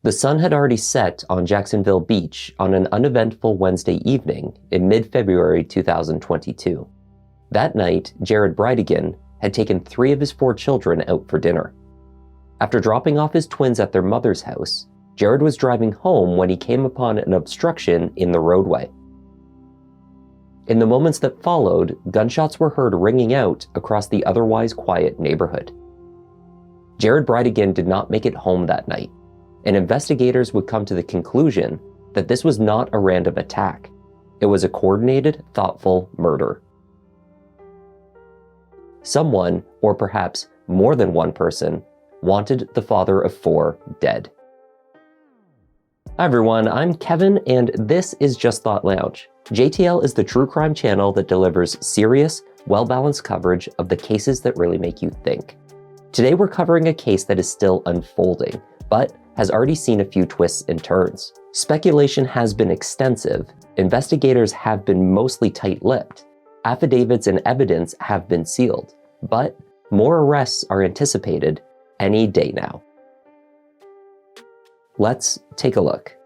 The sun had already set on Jacksonville Beach on an uneventful Wednesday evening in mid-February 2022. That night, Jared Bridegan had taken 3 of his 4 children out for dinner. After dropping off his twins at their mother's house, Jared was driving home when he came upon an obstruction in the roadway. In the moments that followed, gunshots were heard ringing out across the otherwise quiet neighborhood. Jared Bridegan did not make it home that night, and investigators would come to the conclusion that this was not a random attack. It was a coordinated, thoughtful murder. Someone, or perhaps more than one person, wanted the father of 4 dead. Hi everyone, I'm Kevin, and this is Just Thought Lounge. JTL is the true crime channel that delivers serious, well-balanced coverage of the cases that really make you think. Today we're covering a case that is still unfolding, but has already seen a few twists and turns. Speculation has been extensive, investigators have been mostly tight-lipped, affidavits and evidence have been sealed, but more arrests are anticipated any day now. Let's take a look.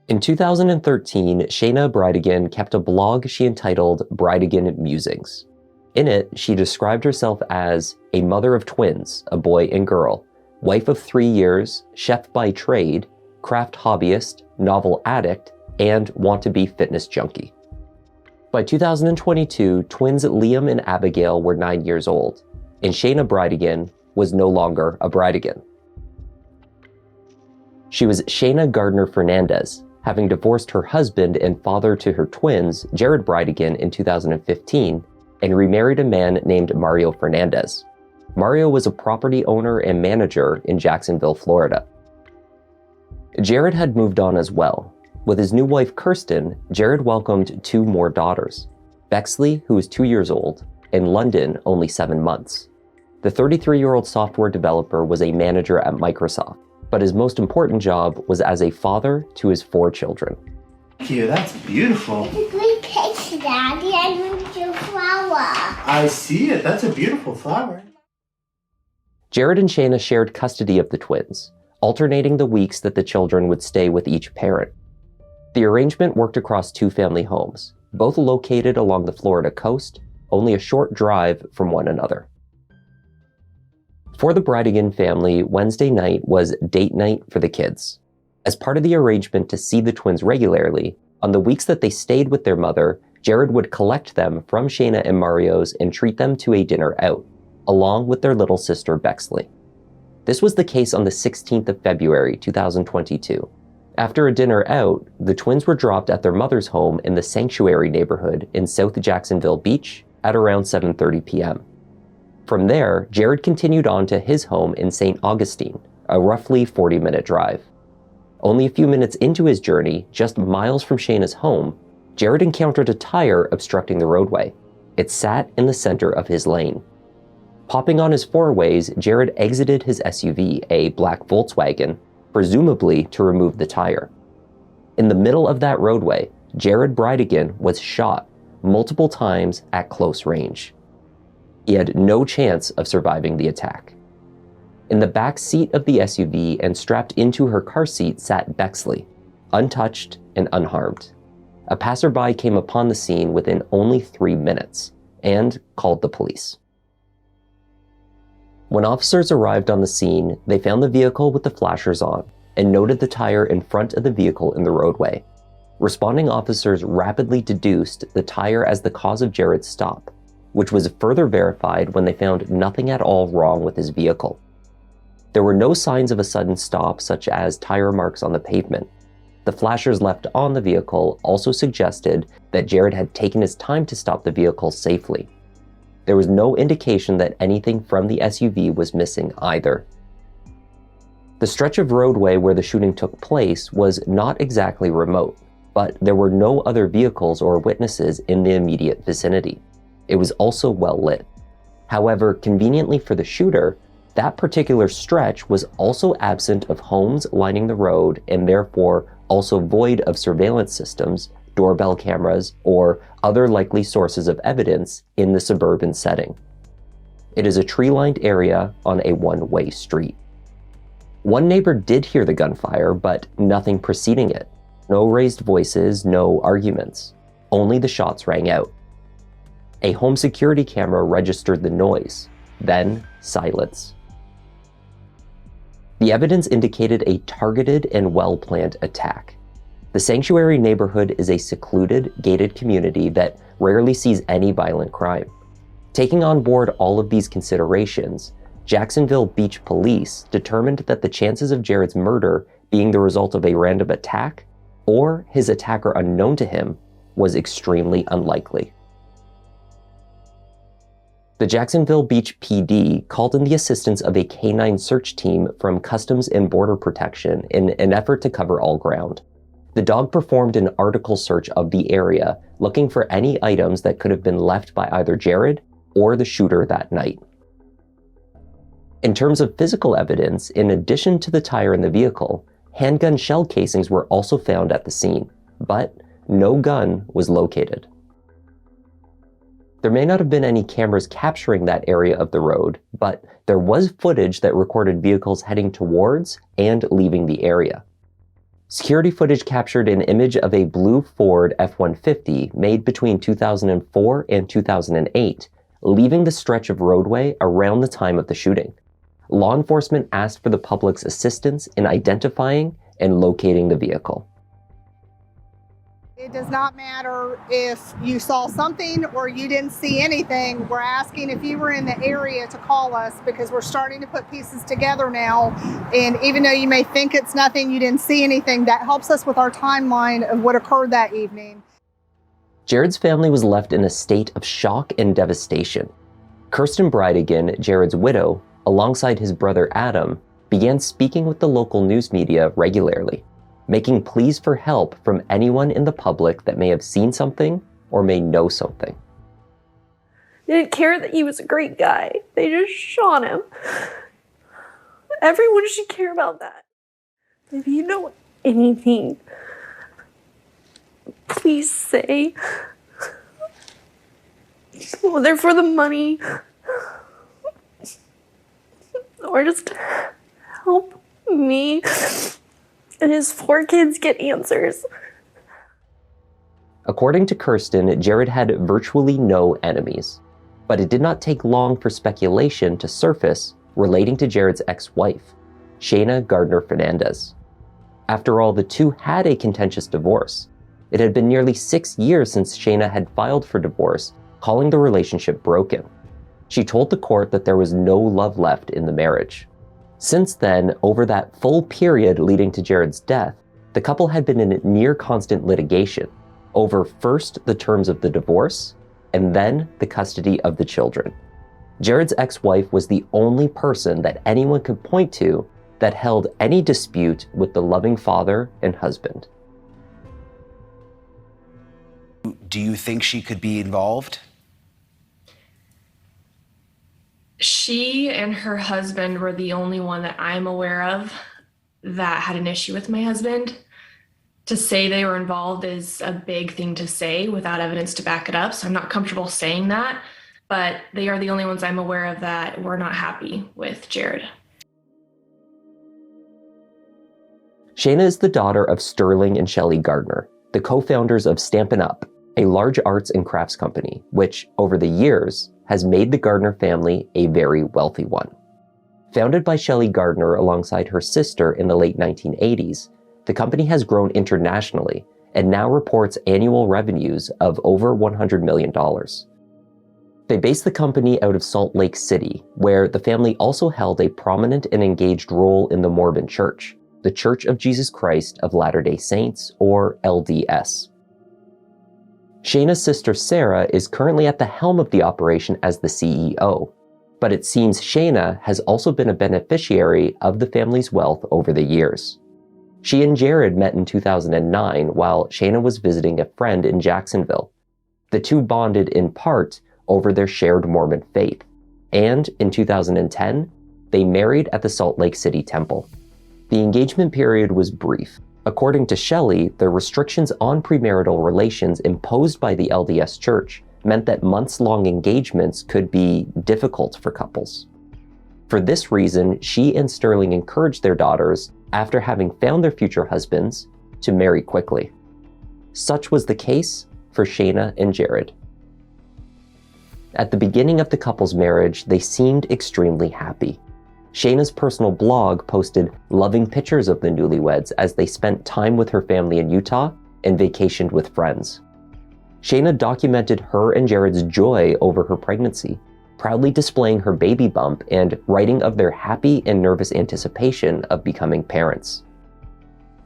In 2013, Shayna Bridegan kept a blog she entitled Bridegan Musings. In it, she described herself as a mother of twins, a boy and girl, wife of 3 years, chef by trade, craft hobbyist, novel addict, and want-to-be fitness junkie. By 2022, twins Liam and Abigail were 9 years old, and Shayna Bridegan was no longer a Bridegan. She was Shayna Gardner-Fernandez, having divorced her husband and father to her twins, Jared Bridegan, in 2015, and remarried a man named Mario Fernandez. Mario was a property owner and manager in Jacksonville, Florida. Jared had moved on as well. With his new wife, Kirsten, Jared welcomed 2 more daughters, Bexley, who was 2 years old, and London, only 7 months. The 33-year-old software developer was a manager at Microsoft, but his most important job was as a father to his 4 children. Thank you, that's beautiful. It's a great picture, Daddy. I want your flower. I see it, that's a beautiful flower. Jared and Shayna shared custody of the twins, alternating the weeks that the children would stay with each parent. The arrangement worked across 2 family homes, both located along the Florida coast, only a short drive from one another. For the Bridegan family, Wednesday night was date night for the kids. As part of the arrangement to see the twins regularly, on the weeks that they stayed with their mother, Jared would collect them from Shayna and Mario's and treat them to a dinner out, along with their little sister Bexley. This was the case on the 16th of February, 2022. After a dinner out, the twins were dropped at their mother's home in the Sanctuary neighborhood in South Jacksonville Beach at around 7:30 p.m. From there, Jared continued on to his home in St. Augustine, a roughly 40-minute drive. Only a few minutes into his journey, just miles from Shayna's home, Jared encountered a tire obstructing the roadway. It sat in the center of his lane. Popping on his 4-ways, Jared exited his SUV, a black Volkswagen, presumably to remove the tire. In the middle of that roadway, Jared Bridegan was shot multiple times at close range. He had no chance of surviving the attack. In the back seat of the SUV and strapped into her car seat sat Bexley, untouched and unharmed. A passerby came upon the scene within only 3 minutes and called the police. When officers arrived on the scene, they found the vehicle with the flashers on and noted the tire in front of the vehicle in the roadway. Responding officers rapidly deduced the tire as the cause of Jared's stop, which was further verified when they found nothing at all wrong with his vehicle. There were no signs of a sudden stop, such as tire marks on the pavement. The flashers left on the vehicle also suggested that Jared had taken his time to stop the vehicle safely. There was no indication that anything from the SUV was missing either. The stretch of roadway where the shooting took place was not exactly remote, but there were no other vehicles or witnesses in the immediate vicinity. It was also well lit. However, conveniently for the shooter, that particular stretch was also absent of homes lining the road and therefore also void of surveillance systems doorbell cameras, or other likely sources of evidence in the suburban setting. It is a tree-lined area on a one-way street. One neighbor did hear the gunfire, but nothing preceding it. No raised voices, no arguments. Only the shots rang out. A home security camera registered the noise, then silence. The evidence indicated a targeted and well-planned attack. The sanctuary neighborhood is a secluded, gated community that rarely sees any violent crime. Taking on board all of these considerations, Jacksonville Beach Police determined that the chances of Jared's murder being the result of a random attack, or his attacker unknown to him, was extremely unlikely. The Jacksonville Beach PD called in the assistance of a canine search team from Customs and Border Protection in an effort to cover all ground. The dog performed an article search of the area, looking for any items that could have been left by either Jared or the shooter that night. In terms of physical evidence, in addition to the tire in the vehicle, handgun shell casings were also found at the scene, but no gun was located. There may not have been any cameras capturing that area of the road, but there was footage that recorded vehicles heading towards and leaving the area. Security footage captured an image of a blue Ford F-150 made between 2004 and 2008, leaving the stretch of roadway around the time of the shooting. Law enforcement asked for the public's assistance in identifying and locating the vehicle. It does not matter if you saw something or you didn't see anything. We're asking if you were in the area to call us, because we're starting to put pieces together now. And even though you may think it's nothing, you didn't see anything, that helps us with our timeline of what occurred that evening. Jared's family was left in a state of shock and devastation. Jared Bridegan, Jared's widow, alongside his brother Adam, began speaking with the local news media regularly, making pleas for help from anyone in the public that may have seen something or may know something. They didn't care that he was a great guy. They just shot him. Everyone should care about that. If you know anything, please say. Whether for the money or just help me and his 4 kids get answers. According to Kirsten, Jared had virtually no enemies, but it did not take long for speculation to surface relating to Jared's ex-wife, Shayna Gardner-Fernandez. After all, the two had a contentious divorce. It had been nearly 6 years since Shayna had filed for divorce, calling the relationship broken. She told the court that there was no love left in the marriage. Since then, over that full period leading to Jared's death, the couple had been in near constant litigation over first the terms of the divorce and then the custody of the children. Jared's ex-wife was the only person that anyone could point to that held any dispute with the loving father and husband. Do you think she could be involved? She and her husband were the only one that I'm aware of that had an issue with my husband. To say they were involved is a big thing to say without evidence to back it up, so I'm not comfortable saying that, but they are the only ones I'm aware of that were not happy with Jared. Shayna is the daughter of Sterling and Shelley Gardner, the co-founders of Stampin' Up!, a large arts and crafts company, which, over the years, has made the Gardner family a very wealthy one. Founded by Shelley Gardner alongside her sister in the late 1980s, the company has grown internationally and now reports annual revenues of over $100 million. They based the company out of Salt Lake City, where the family also held a prominent and engaged role in the Mormon Church, the Church of Jesus Christ of Latter-day Saints, or LDS. Shayna's sister Sarah is currently at the helm of the operation as the CEO, but it seems Shayna has also been a beneficiary of the family's wealth over the years. She and Jared met in 2009 while Shayna was visiting a friend in Jacksonville. The two bonded in part over their shared Mormon faith, and in 2010, they married at the Salt Lake City Temple. The engagement period was brief, According to Shelley, the restrictions on premarital relations imposed by the LDS Church meant that months-long engagements could be difficult for couples. For this reason, she and Sterling encouraged their daughters, after having found their future husbands, to marry quickly. Such was the case for Shayna and Jared. At the beginning of the couple's marriage, they seemed extremely happy. Shayna's personal blog posted loving pictures of the newlyweds as they spent time with her family in Utah and vacationed with friends. Shayna documented her and Jared's joy over her pregnancy, proudly displaying her baby bump and writing of their happy and nervous anticipation of becoming parents.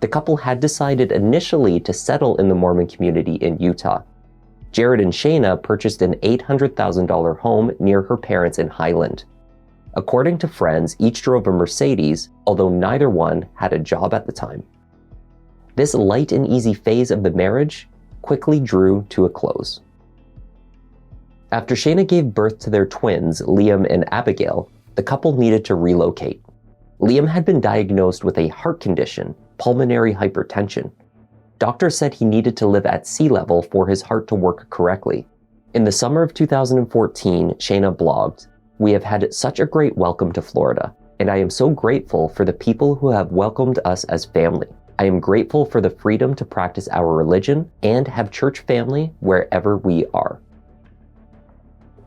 The couple had decided initially to settle in the Mormon community in Utah. Jared and Shayna purchased an $800,000 home near her parents in Highland. According to friends, each drove a Mercedes, although neither one had a job at the time. This light and easy phase of the marriage quickly drew to a close. After Shayna gave birth to their twins, Liam and Abigail, the couple needed to relocate. Liam had been diagnosed with a heart condition, pulmonary hypertension. Doctors said he needed to live at sea level for his heart to work correctly. In the summer of 2014, Shayna blogged, "We have had such a great welcome to Florida, and I am so grateful for the people who have welcomed us as family. I am grateful for the freedom to practice our religion and have church family wherever we are."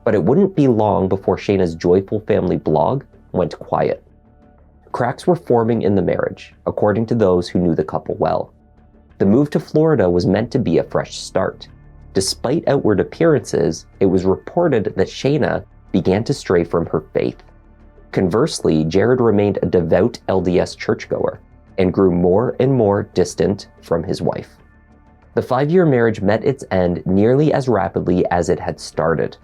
But it wouldn't be long before Shayna's joyful family blog went quiet. Cracks were forming in the marriage, according to those who knew the couple well. The move to Florida was meant to be a fresh start. Despite outward appearances, it was reported that Shayna began to stray from her faith. Conversely, Jared remained a devout LDS churchgoer and grew more and more distant from his wife. The 5-year marriage met its end nearly as rapidly as it had started.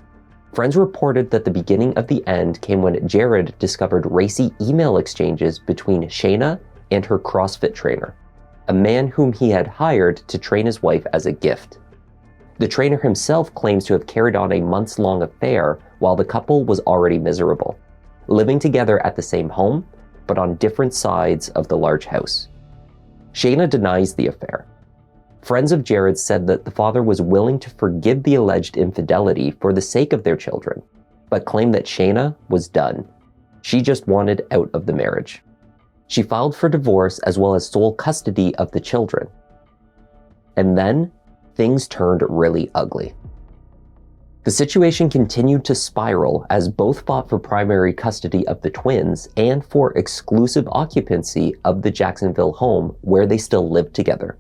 Friends reported that the beginning of the end came when Jared discovered racy email exchanges between Shayna and her CrossFit trainer, a man whom he had hired to train his wife as a gift. The trainer himself claims to have carried on a months-long affair while the couple was already miserable, living together at the same home, but on different sides of the large house. Shayna denies the affair. Friends of Jared said that the father was willing to forgive the alleged infidelity for the sake of their children, but claimed that Shayna was done. She just wanted out of the marriage. She filed for divorce as well as sole custody of the children. And then, things turned really ugly. The situation continued to spiral as both fought for primary custody of the twins and for exclusive occupancy of the Jacksonville home where they still lived together.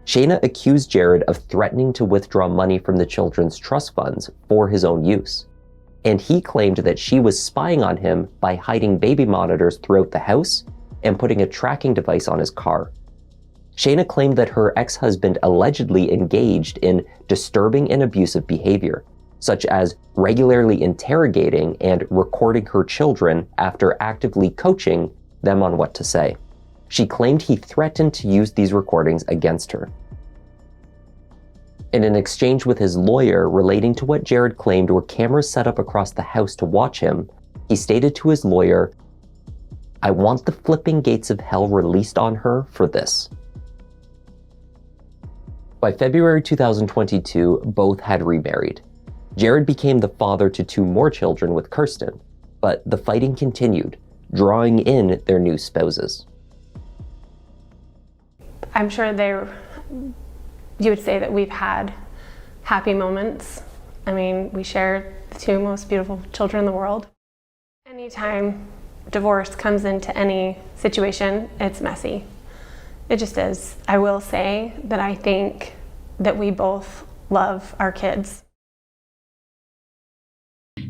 Shayna accused Jared of threatening to withdraw money from the children's trust funds for his own use, and he claimed that she was spying on him by hiding baby monitors throughout the house and putting a tracking device on his car. Shayna claimed that her ex-husband allegedly engaged in disturbing and abusive behavior, such as regularly interrogating and recording her children after actively coaching them on what to say. She claimed he threatened to use these recordings against her. In an exchange with his lawyer relating to what Jared claimed were cameras set up across the house to watch him, he stated to his lawyer, "I want the flipping gates of hell released on her for this." By February 2022, both had remarried. Jared became the father to 2 more children with Kirsten, but the fighting continued, drawing in their new spouses. I'm sure you would say that we've had happy moments. I mean, we share the 2 most beautiful children in the world. Anytime divorce comes into any situation, it's messy. It just is. I will say that I think that we both love our kids.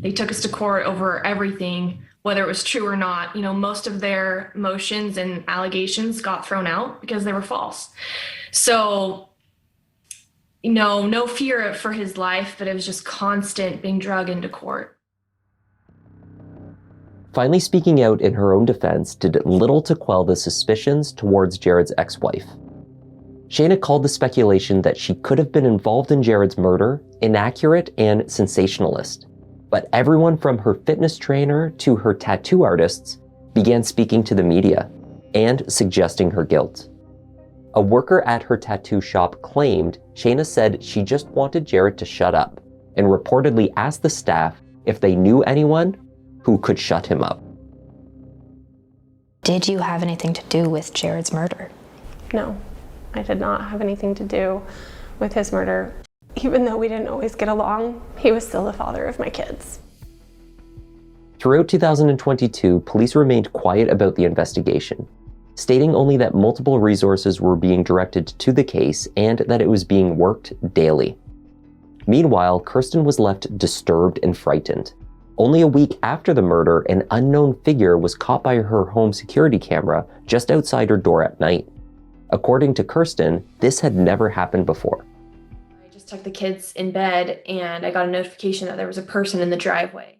They took us to court over everything, whether it was true or not. Most of their motions and allegations got thrown out because they were false. So, no fear for his life, but it was just constant being dragged into court. Finally speaking out in her own defense did little to quell the suspicions towards Jared's ex-wife. Shayna called the speculation that she could have been involved in Jared's murder inaccurate and sensationalist. But everyone from her fitness trainer to her tattoo artists began speaking to the media and suggesting her guilt. A worker at her tattoo shop claimed Shayna said she just wanted Jared to shut up and reportedly asked the staff if they knew anyone who could shut him up. Did you have anything to do with Jared's murder? No, I did not have anything to do with his murder. Even though we didn't always get along, he was still the father of my kids. Throughout 2022, police remained quiet about the investigation, stating only that multiple resources were being directed to the case and that it was being worked daily. Meanwhile, Kirsten was left disturbed and frightened. Only a week after the murder, an unknown figure was caught by her home security camera just outside her door at night. According to Kirsten, this had never happened before. I just tucked the kids in bed and I got a notification that there was a person in the driveway.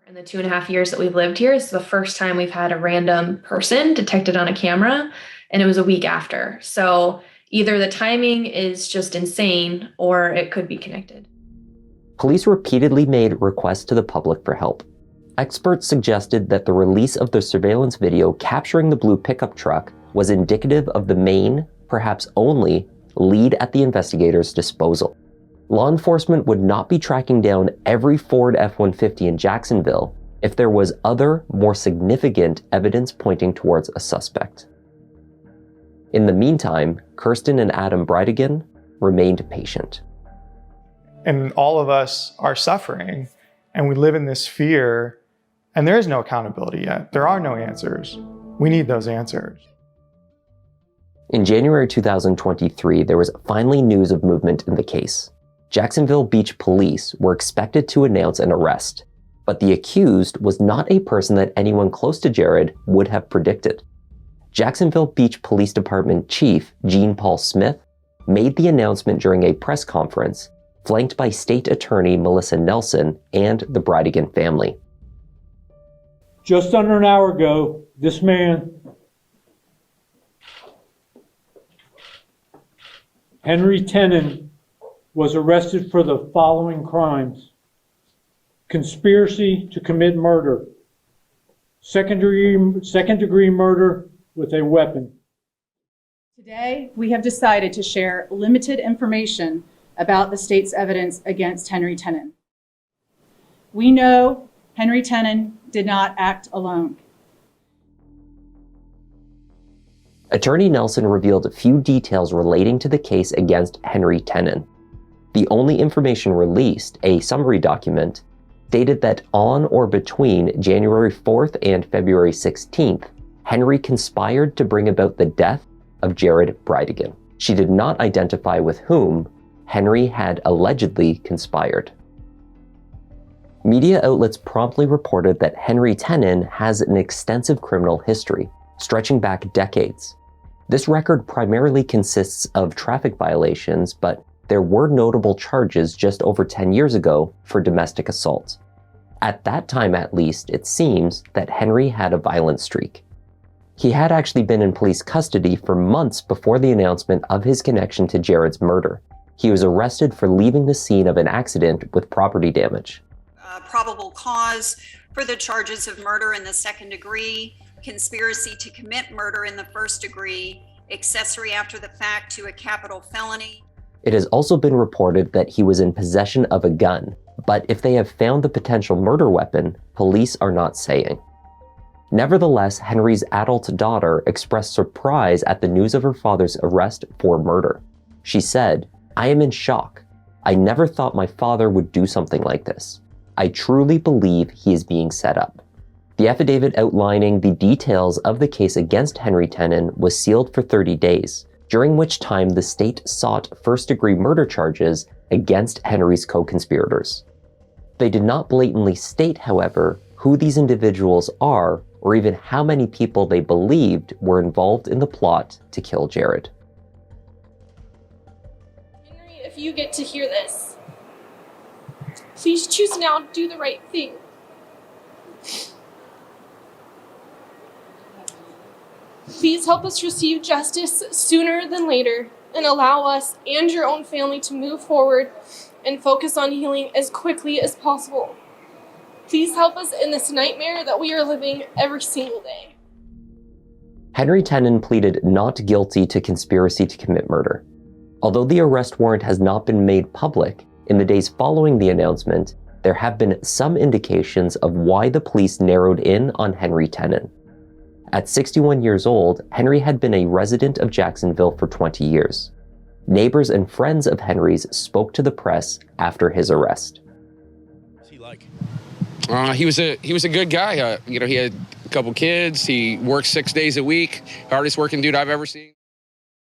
In the 2.5 years that we've lived here, it's the first time we've had a random person detected on a camera, and it was a week after. So either the timing is just insane or it could be connected. Police repeatedly made requests to the public for help. Experts suggested that the release of the surveillance video capturing the blue pickup truck was indicative of the main, perhaps only, lead at the investigators' disposal. Law enforcement would not be tracking down every Ford F-150 in Jacksonville if there was other, more significant evidence pointing towards a suspect. In the meantime, Kirsten and Adam Bridegan remained patient. And all of us are suffering, and we live in this fear, and there is no accountability yet. There are no answers. We need those answers. In January 2023, there was finally news of movement in the case. Jacksonville Beach police were expected to announce an arrest, but the accused was not a person that anyone close to Jared would have predicted. Jacksonville Beach Police Department Chief Jean Paul Smith made the announcement during a press conference, flanked by State Attorney Melissa Nelson and the Bridegan family. Just under an hour ago, this man, Henry Tenen, was arrested for the following crimes: conspiracy to commit murder, second degree murder with a weapon. Today, we have decided to share limited information about the state's evidence against Henry Tenen. We know Henry Tenen did not act alone. Attorney Nelson revealed a few details relating to the case against Henry Tenen. The only information released, a summary document, stated that on or between January 4th and February 16th, Henry conspired to bring about the death of Jared Bridegan. She did not identify with whom Henry had allegedly conspired. Media outlets promptly reported that Henry Tenen has an extensive criminal history, stretching back decades. This record primarily consists of traffic violations, but there were notable charges just over 10 years ago for domestic assault. At that time, at least, it seems that Henry had a violent streak. He had actually been in police custody for months before the announcement of his connection to Jared's murder. He was arrested for leaving the scene of an accident with property damage. Probable cause for the charges of murder in the second degree, conspiracy to commit murder in the first degree, accessory after the fact to a capital felony. It has also been reported that he was in possession of a gun, but if they have found the potential murder weapon, police are not saying. Nevertheless, Henry's adult daughter expressed surprise at the news of her father's arrest for murder. She said, "I am in shock. I never thought my father would do something like this. I truly believe he is being set up." The affidavit outlining the details of the case against Henry Tenen was sealed for 30 days, during which time the state sought first-degree murder charges against Henry's co-conspirators. They did not blatantly state, however, who these individuals are or even how many people they believed were involved in the plot to kill Jared. Henry, if you get to hear this, please choose now to do the right thing. Please help us receive justice sooner than later and allow us and your own family to move forward and focus on healing as quickly as possible. Please help us in this nightmare that we are living every single day. Henry Tenon pleaded not guilty to conspiracy to commit murder. Although the arrest warrant has not been made public, in the days following the announcement, there have been some indications of why the police narrowed in on Henry Tenon. At 61 years old, Henry had been a resident of Jacksonville for 20 years. Neighbors and friends of Henry's spoke to the press after his arrest. What's he like? He was a good guy. He had a couple kids. He worked 6 days a week. Hardest working dude I've ever seen.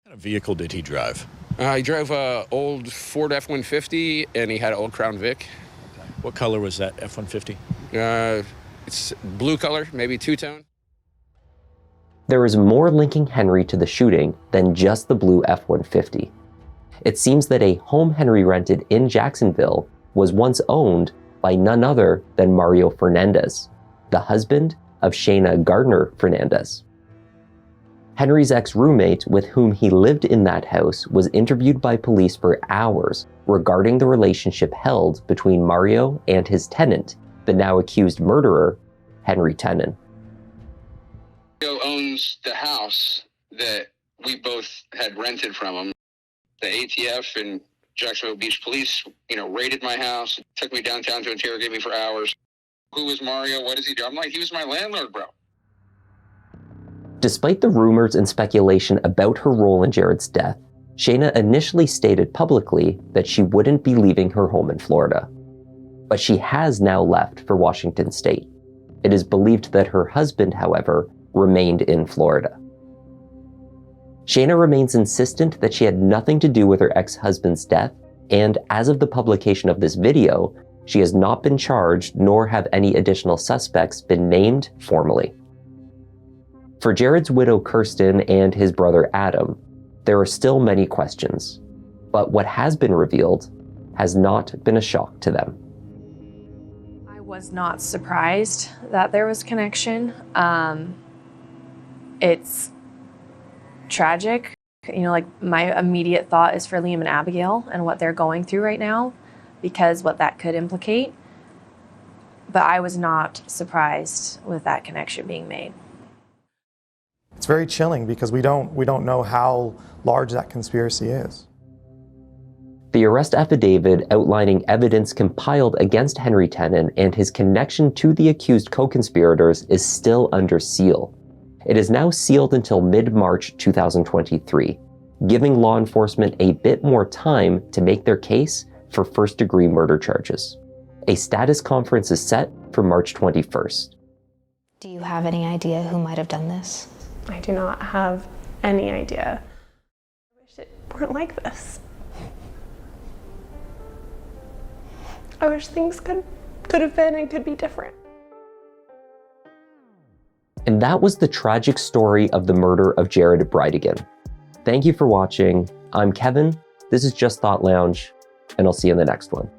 What kind of vehicle did he drive? He drove an old Ford F-150, and he had an old Crown Vic. What color was that F-150? It's blue color, maybe two-tone. There is more linking Henry to the shooting than just the blue F-150. It seems that a home Henry rented in Jacksonville was once owned by none other than Mario Fernandez, the husband of Shayna Gardner-Fernandez. Henry's ex-roommate, with whom he lived in that house, was interviewed by police for hours regarding the relationship held between Mario and his tenant, the now accused murderer, Henry Tenon. Mario owns the house that we both had rented from him. The ATF and Jacksonville Beach Police, raided my house, took me downtown to interrogate me for hours. Who was Mario? What does he do? I'm like, he was my landlord, bro. Despite the rumors and speculation about her role in Jared's death, Shayna initially stated publicly that she wouldn't be leaving her home in Florida. But she has now left for Washington State. It is believed that her husband, however, remained in Florida. Shayna remains insistent that she had nothing to do with her ex-husband's death, and as of the publication of this video, she has not been charged, nor have any additional suspects been named formally. For Jared's widow Kirsten and his brother Adam, there are still many questions, but what has been revealed has not been a shock to them. I was not surprised that there was connection. It's tragic. My immediate thought is for Liam and Abigail and what they're going through right now, because what that could implicate. But I was not surprised with that connection being made. It's very chilling because we don't know how large that conspiracy is. The arrest affidavit outlining evidence compiled against Henry Tenon and his connection to the accused co-conspirators is still under seal. It is now sealed until mid-March 2023, giving law enforcement a bit more time to make their case for first-degree murder charges. A status conference is set for March 21st. Do you have any idea who might have done this? I do not have any idea. I wish it weren't like this. I wish things could have been and could be different. And that was the tragic story of the murder of Jared Bridegan. Thank you for watching. I'm Kevin. This is Just Thought Lounge, and I'll see you in the next one.